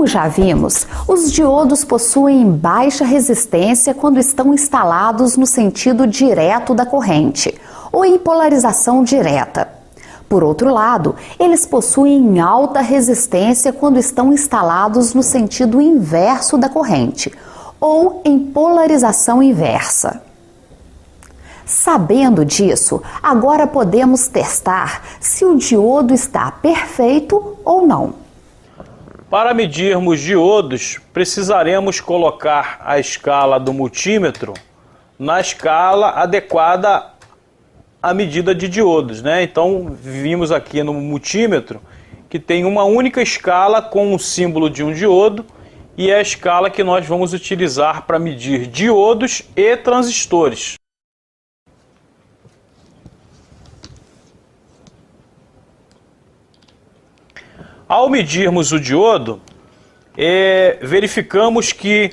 Como já vimos, os diodos possuem baixa resistência quando estão instalados no sentido direto da corrente, ou em polarização direta. Por outro lado, eles possuem alta resistência quando estão instalados no sentido inverso da corrente, ou em polarização inversa. Sabendo disso, agora podemos testar se o diodo está perfeito ou não. Para medirmos diodos, precisaremos colocar a escala do multímetro na escala adequada à medida de diodos, né? Então, vimos aqui no multímetro que tem uma única escala com o símbolo de um diodo e é a escala que nós vamos utilizar para medir diodos e transistores. Ao medirmos o diodo, verificamos que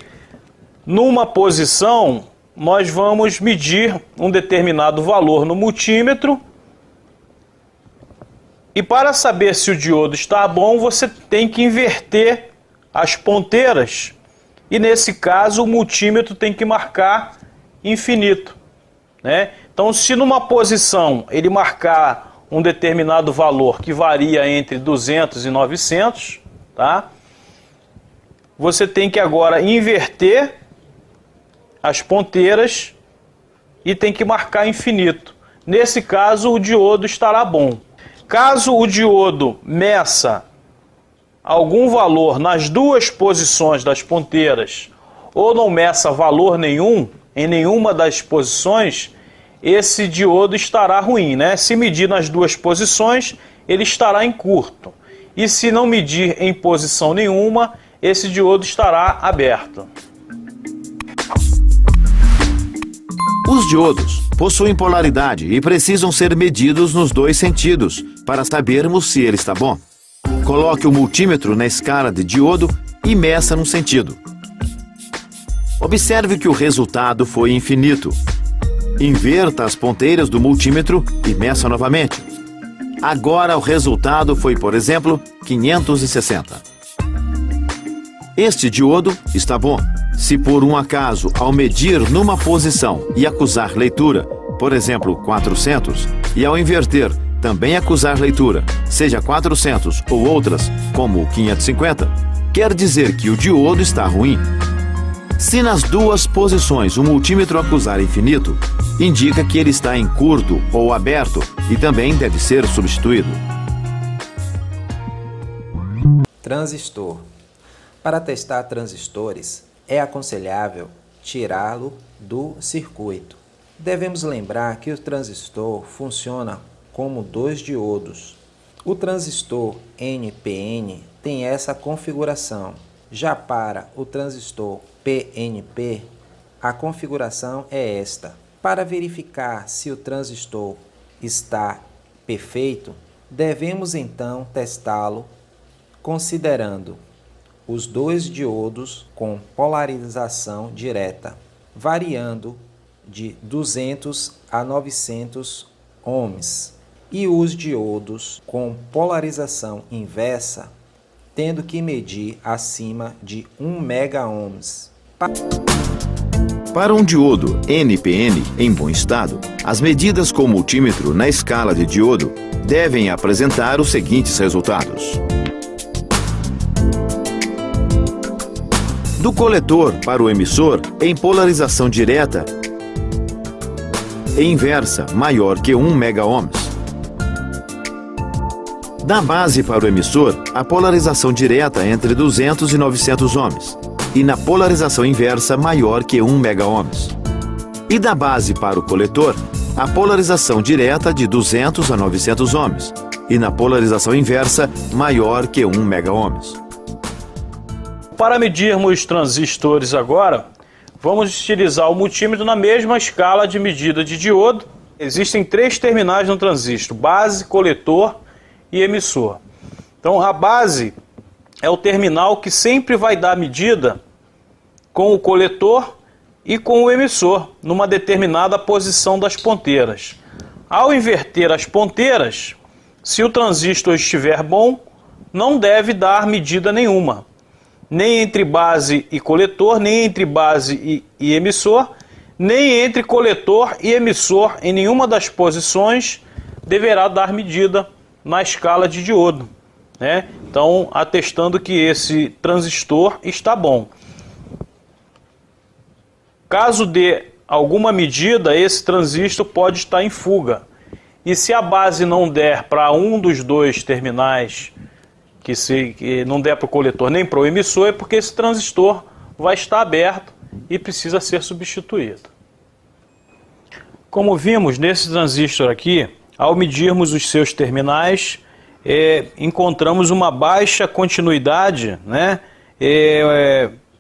numa posição nós vamos medir um determinado valor no multímetro e para saber se o diodo está bom você tem que inverter as ponteiras e nesse caso o multímetro tem que marcar infinito, né? Então se numa posição ele marcar um determinado valor que varia entre 200 e 900, tá? Você tem que agora inverter as ponteiras e tem que marcar infinito. Nesse caso, o diodo estará bom. Caso o diodo meça algum valor nas duas posições das ponteiras ou não meça valor nenhum em nenhuma das posições, esse diodo estará ruim, né? Se medir nas duas posições, ele estará em curto. E se não medir em posição nenhuma, esse diodo estará aberto. Os diodos possuem polaridade e precisam ser medidos nos dois sentidos para sabermos se ele está bom. Coloque o multímetro na escala de diodo e meça num sentido. Observe que o resultado foi infinito. Inverta as ponteiras do multímetro e meça novamente. Agora o resultado foi, por exemplo, 560. Este diodo está bom. Se por um acaso, ao medir numa posição e acusar leitura, por exemplo, 400, e ao inverter também acusar leitura, seja 400 ou outras, como 550, quer dizer que o diodo está ruim. Se nas duas posições o multímetro acusar infinito, indica que ele está em curto ou aberto e também deve ser substituído. Transistor. Para testar transistores, é aconselhável tirá-lo do circuito. Devemos lembrar que o transistor funciona como dois diodos. O transistor NPN tem essa configuração. Já para o transistor PNP, a configuração é esta. Para verificar se o transistor está perfeito, devemos então testá-lo considerando os dois diodos com polarização direta, variando de 200 a 900 ohms, e os diodos com polarização inversa, tendo que medir acima de 1 megaohms. Para um diodo NPN em bom estado, as medidas com multímetro na escala de diodo devem apresentar os seguintes resultados. Do coletor para o emissor em polarização direta e inversa maior que 1 megaohms. Da base para o emissor, a polarização direta entre 200 e 900 ohms. E na polarização inversa maior que 1 megaohms. E da base para o coletor, a polarização direta de 200 a 900 ohms. E na polarização inversa maior que 1 megaohms. Para medirmos transistores agora, vamos utilizar o multímetro na mesma escala de medida de diodo. Existem 3 terminais no transistor: base, coletor e emissor. Então a base é o terminal que sempre vai dar medida com o coletor e com o emissor numa determinada posição das ponteiras. Ao inverter as ponteiras, se o transistor estiver bom, não deve dar medida nenhuma. nem entre base e coletor, nem entre base e emissor, nem entre coletor e emissor em nenhuma das posições deverá dar medida na escala de diodo, né? Então, atestando que esse transistor está bom. Caso dê alguma medida, esse transistor pode estar em fuga. E se a base não der para um dos dois terminais, que não der para o coletor nem para o emissor, é porque esse transistor vai estar aberto e precisa ser substituído. Como vimos nesse transistor aqui, ao medirmos os seus terminais, encontramos uma baixa continuidade, né?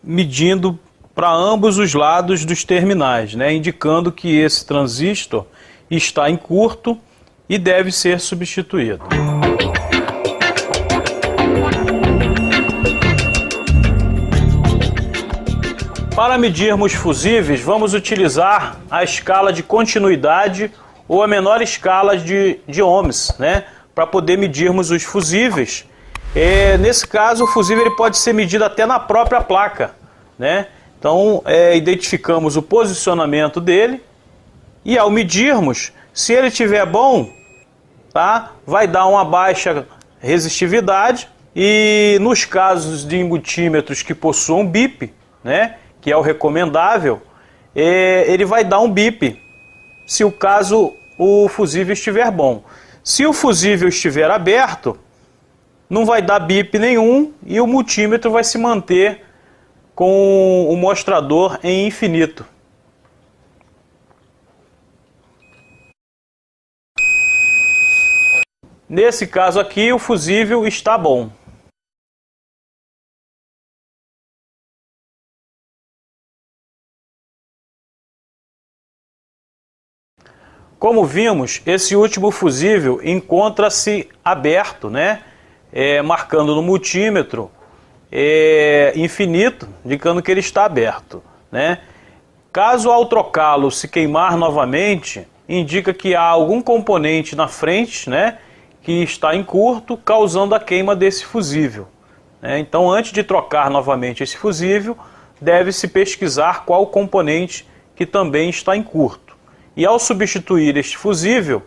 Medindo para ambos os lados dos terminais, né? Indicando que esse transistor está em curto e deve ser substituído. Para medirmos fusíveis, vamos utilizar a escala de continuidade ou a menor escala de ohms, né? Para poder medirmos os fusíveis. Nesse caso, o fusível ele pode ser medido até na própria placa, né? Então, identificamos o posicionamento dele e ao medirmos, se ele estiver bom, tá? Vai dar uma baixa resistividade e nos casos de embutímetros que possuam bip, né? Que é o recomendável, ele vai dar um bip se o fusível estiver bom. Se o fusível estiver aberto, não vai dar bip nenhum e o multímetro vai se manter com o mostrador em infinito. Nesse caso aqui, o fusível está bom. Como vimos, esse último fusível encontra-se aberto, né? Marcando no multímetro infinito, indicando que ele está aberto, né? Caso ao trocá-lo se queimar novamente, indica que há algum componente na frente, né? Que está em curto, causando a queima desse fusível, né? Então, antes de trocar novamente esse fusível, deve-se pesquisar qual componente que também está em curto. E ao substituir este fusível,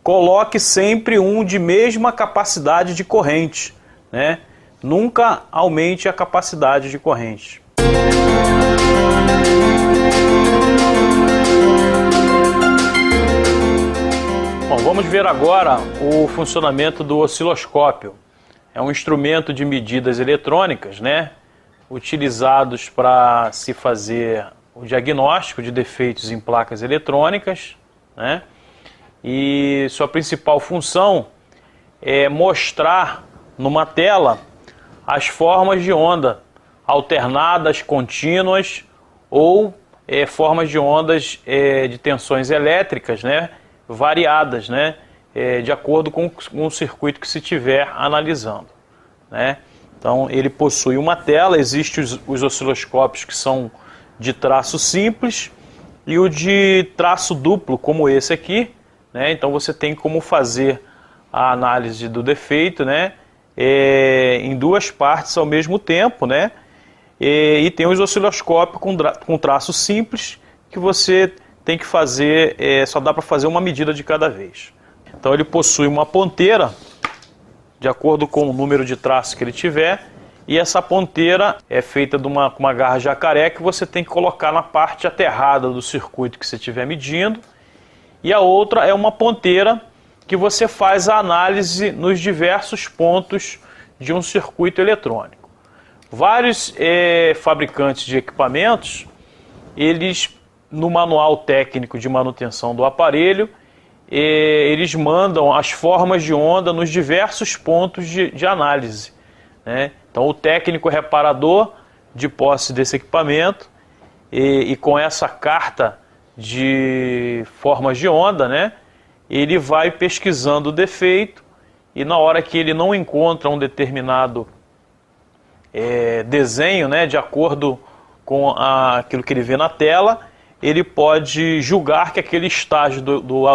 coloque sempre um de mesma capacidade de corrente, né? Nunca aumente a capacidade de corrente. Bom, vamos ver agora o funcionamento do osciloscópio. É um instrumento de medidas eletrônicas, né? Utilizados para se fazer o diagnóstico de defeitos em placas eletrônicas, né? E sua principal função é mostrar numa tela as formas de onda alternadas, contínuas ou formas de ondas de tensões elétricas, né? Variadas, né? De acordo com o circuito que se estiver analisando, né? Então ele possui uma tela, existem os osciloscópios que são de traço simples e o de traço duplo, como esse aqui, né? Então você tem como fazer a análise do defeito, né? Em duas partes ao mesmo tempo, né? E tem os osciloscópios com traço simples que você tem que fazer, só dá para fazer uma medida de cada vez. Então ele possui uma ponteira de acordo com o número de traço que ele tiver. E essa ponteira é feita com uma garra jacaré que você tem que colocar na parte aterrada do circuito que você estiver medindo. E a outra é uma ponteira que você faz a análise nos diversos pontos de um circuito eletrônico. Vários fabricantes de equipamentos, eles no manual técnico de manutenção do aparelho, eles mandam as formas de onda nos diversos pontos de análise, né? Então o técnico reparador de posse desse equipamento e com essa carta de formas de onda, né, ele vai pesquisando o defeito e na hora que ele não encontra um determinado desenho, né, de acordo com aquilo que ele vê na tela, ele pode julgar que aquele estágio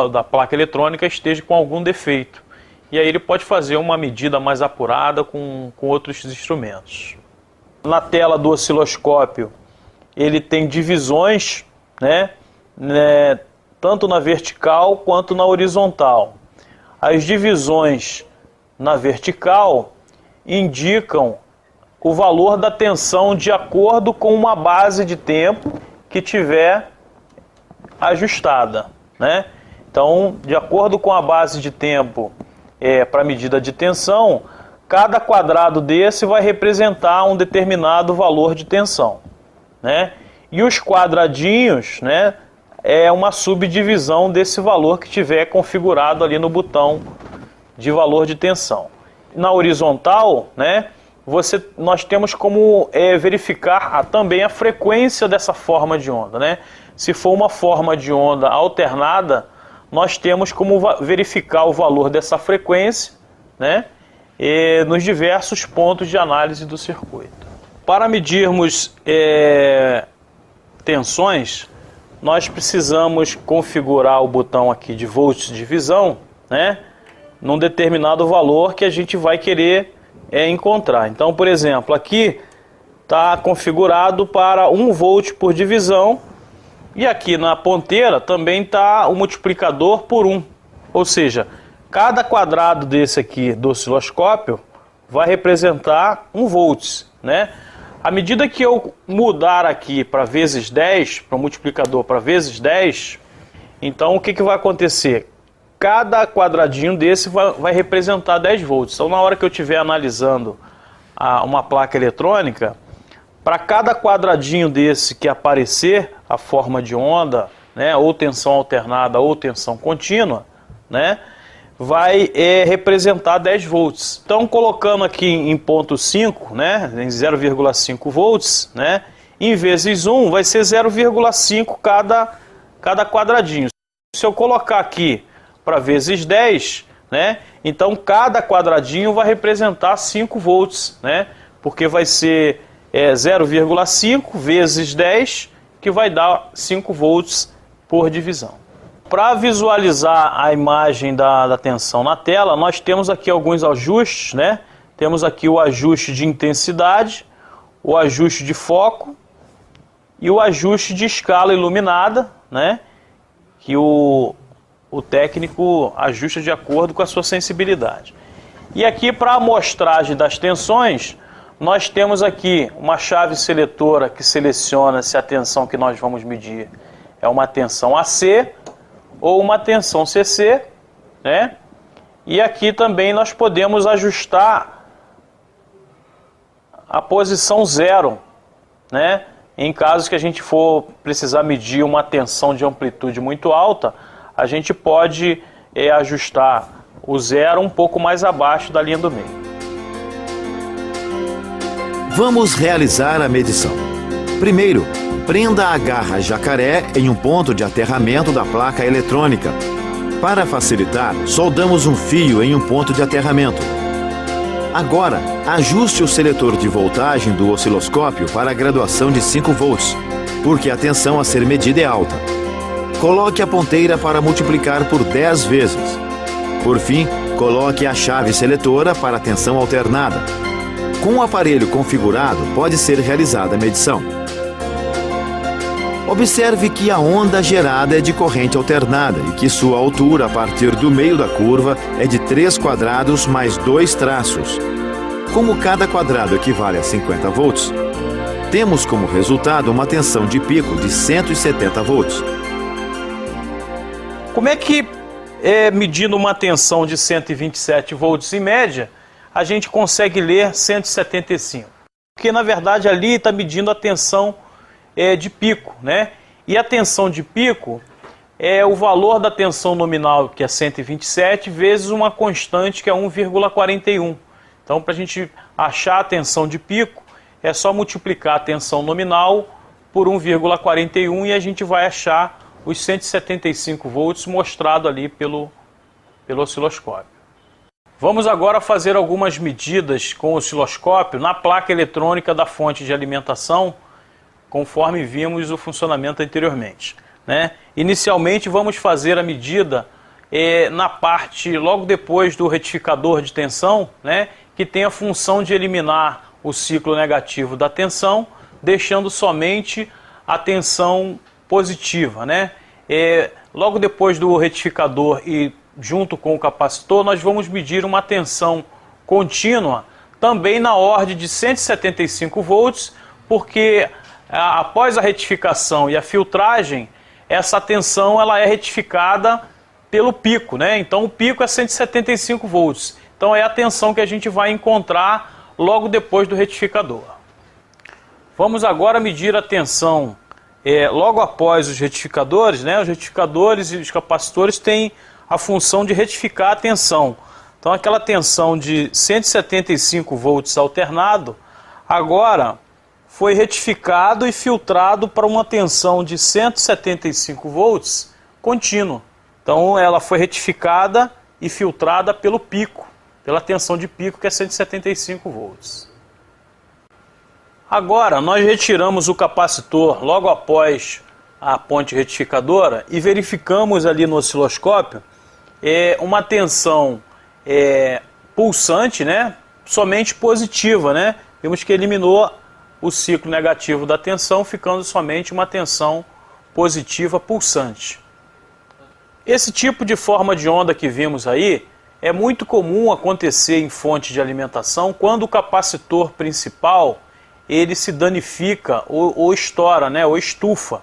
da placa eletrônica esteja com algum defeito. E aí ele pode fazer uma medida mais apurada com outros instrumentos. na tela do osciloscópio, ele tem divisões, né, tanto na vertical quanto na horizontal. As divisões na vertical indicam o valor da tensão de acordo com uma base de tempo que tiver ajustada, né? Então, de acordo com a base de tempo para medida de tensão, cada quadrado desse vai representar um determinado valor de tensão, né? E os quadradinhos, né, é uma subdivisão desse valor que tiver configurado ali no botão de valor de tensão. Na horizontal, né, nós temos como verificar também a frequência dessa forma de onda, né? Se for uma forma de onda alternada, nós temos como verificar o valor dessa frequência, né, nos diversos pontos de análise do circuito. Para medirmos tensões, nós precisamos configurar o botão aqui de volts divisão, né, num determinado valor que a gente vai querer encontrar. Então, por exemplo, aqui está configurado para 1 volt por divisão, e aqui na ponteira também está o multiplicador por 1. Ou seja, cada quadrado desse aqui do osciloscópio vai representar 1 volts, né? À medida que eu mudar aqui para vezes 10, para o multiplicador para vezes 10, então o que vai acontecer? Cada quadradinho desse vai representar 10 volts. Então, na hora que eu estiver analisando uma placa eletrônica, para cada quadradinho desse que aparecer a forma de onda, né, ou tensão alternada ou tensão contínua, né, vai representar 10 volts. Então, colocando aqui em ponto 5, né, em 0,5 volts, né, em vezes 1 vai ser 0,5 cada quadradinho. Se eu colocar aqui para vezes 10, né, então cada quadradinho vai representar 5 volts, né, porque vai ser 0,5 vezes 10, que vai dar 5 volts por divisão. Para visualizar a imagem da tensão na tela, nós temos aqui alguns ajustes, né? Temos aqui o ajuste de intensidade, o ajuste de foco e o ajuste de escala iluminada, né? Que o técnico ajusta de acordo com a sua sensibilidade. E aqui, para a amostragem das tensões, nós temos aqui uma chave seletora que seleciona se a tensão que nós vamos medir é uma tensão AC ou uma tensão CC, né? E aqui também nós podemos ajustar a posição 0, né? Em caso que a gente for precisar medir uma tensão de amplitude muito alta, a gente pode ajustar o 0 um pouco mais abaixo da linha do meio. Vamos realizar a medição. Primeiro, prenda a garra jacaré em um ponto de aterramento da placa eletrônica. Para facilitar, soldamos um fio em um ponto de aterramento. Agora, ajuste o seletor de voltagem do osciloscópio para a graduação de 5 volts, porque a tensão a ser medida é alta. Coloque a ponteira para multiplicar por 10 vezes. Por fim, coloque a chave seletora para a tensão alternada. Com o aparelho configurado, pode ser realizada a medição. Observe que a onda gerada é de corrente alternada e que sua altura a partir do meio da curva é de 3 quadrados mais 2 traços. Como cada quadrado equivale a 50 volts, temos como resultado uma tensão de pico de 170 volts. Como é que, medindo uma tensão de 127 volts em média, a gente consegue ler 175? Porque, na verdade, ali está medindo a tensão de pico, né? E a tensão de pico é o valor da tensão nominal, que é 127, vezes uma constante, que é 1,41. Então, para a gente achar a tensão de pico, é só multiplicar a tensão nominal por 1,41 e a gente vai achar os 175 volts mostrado ali pelo osciloscópio. Vamos agora fazer algumas medidas com o osciloscópio na placa eletrônica da fonte de alimentação, conforme vimos o funcionamento anteriormente, né? Inicialmente vamos fazer a medida na parte logo depois do retificador de tensão, né, que tem a função de eliminar o ciclo negativo da tensão, deixando somente a tensão positiva, né? Logo depois do retificador e junto com o capacitor, nós vamos medir uma tensão contínua, também na ordem de 175 volts, porque após a retificação e a filtragem, essa tensão ela é retificada pelo pico, né? Então o pico é 175 volts. Então é a tensão que a gente vai encontrar logo depois do retificador. Vamos agora medir a tensão logo após os retificadores, né? Os retificadores e os capacitores têm a função de retificar a tensão. Então aquela tensão de 175 volts alternado, agora foi retificado e filtrado para uma tensão de 175 volts contínua. Então ela foi retificada e filtrada pelo pico, pela tensão de pico que é 175 volts. Agora nós retiramos o capacitor logo após a ponte retificadora e verificamos ali no osciloscópio uma tensão pulsante, né, somente positiva, né? Vimos que eliminou o ciclo negativo da tensão, ficando somente uma tensão positiva pulsante. Esse tipo de forma de onda que vimos aí é muito comum acontecer em fonte de alimentação quando o capacitor principal ele se danifica ou estoura, né, ou estufa.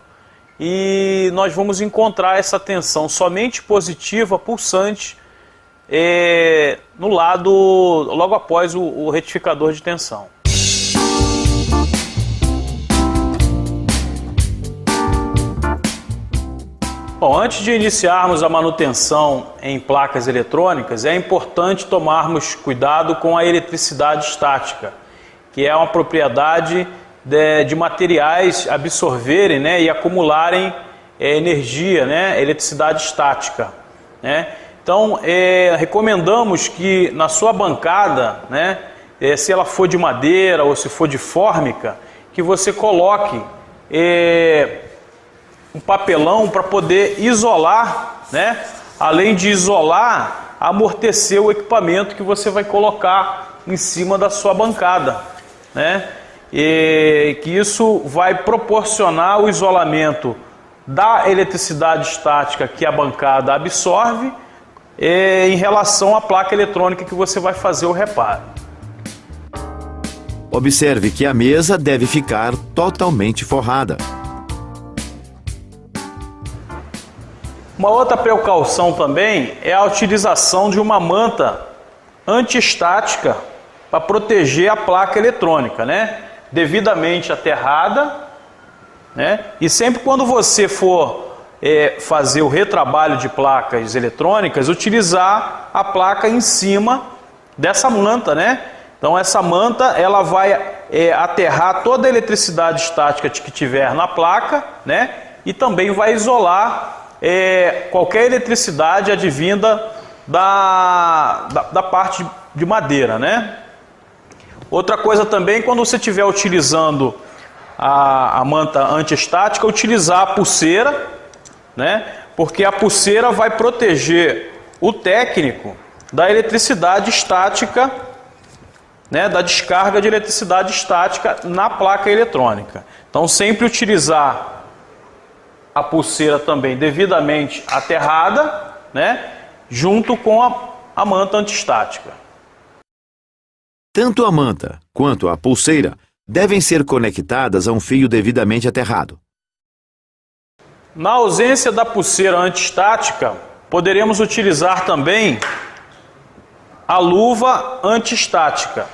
E nós vamos encontrar essa tensão somente positiva pulsante no lado logo após o retificador de tensão. Bom, antes de iniciarmos a manutenção em placas eletrônicas, é importante tomarmos cuidado com a eletricidade estática, que é uma propriedade de materiais absorverem, né, e acumularem energia, né, eletricidade estática, né? Então, recomendamos que na sua bancada, né, se ela for de madeira ou se for de fórmica, que você coloque um papelão para poder isolar, né? Além de isolar, amortecer o equipamento que você vai colocar em cima da sua bancada, né? E que isso vai proporcionar o isolamento da eletricidade estática que a bancada absorve em relação à placa eletrônica que você vai fazer o reparo. Observe que a mesa deve ficar totalmente forrada. Uma outra precaução também é a utilização de uma manta antiestática para proteger a placa eletrônica, né? Devidamente aterrada, né? E sempre quando você for fazer o retrabalho de placas eletrônicas, utilizar a placa em cima dessa manta, né? Então essa manta ela vai aterrar toda a eletricidade estática que tiver na placa, né? E também vai isolar qualquer eletricidade advinda da parte de madeira, né? Outra coisa também, quando você estiver utilizando a manta antiestática, utilizar a pulseira, né? Porque a pulseira vai proteger o técnico da eletricidade estática, né? Da descarga de eletricidade estática na placa eletrônica. Então sempre utilizar a pulseira também devidamente aterrada, né, junto com a manta antiestática. Tanto a manta quanto a pulseira devem ser conectadas a um fio devidamente aterrado. Na ausência da pulseira antiestática, poderemos utilizar também a luva antiestática.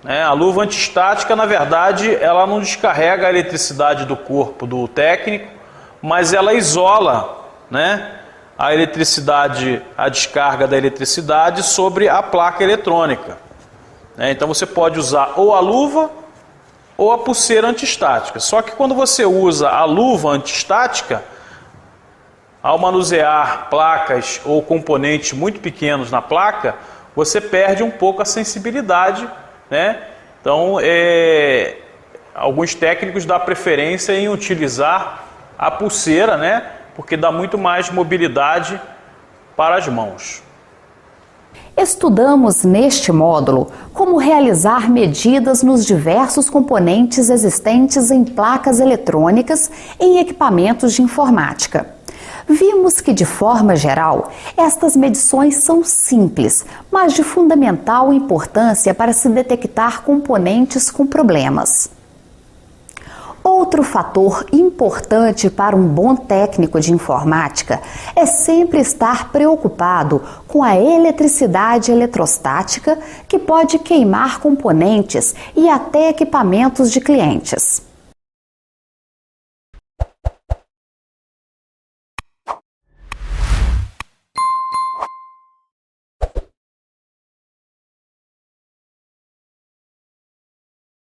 A luva antiestática, na verdade, ela não descarrega a eletricidade do corpo do técnico, mas ela isola, né, a eletricidade, a descarga da eletricidade sobre a placa eletrônica. Então você pode usar ou a luva ou a pulseira antiestática. Só que quando você usa a luva antiestática, ao manusear placas ou componentes muito pequenos na placa, você perde um pouco a sensibilidade, né? Então, alguns técnicos dão preferência em utilizar a pulseira, né? Porque dá muito mais mobilidade para as mãos. Estudamos neste módulo como realizar medidas nos diversos componentes existentes em placas eletrônicas em equipamentos de informática. Vimos que, de forma geral, estas medições são simples, mas de fundamental importância para se detectar componentes com problemas. Outro fator importante para um bom técnico de informática é sempre estar preocupado com a eletricidade eletrostática, que pode queimar componentes e até equipamentos de clientes.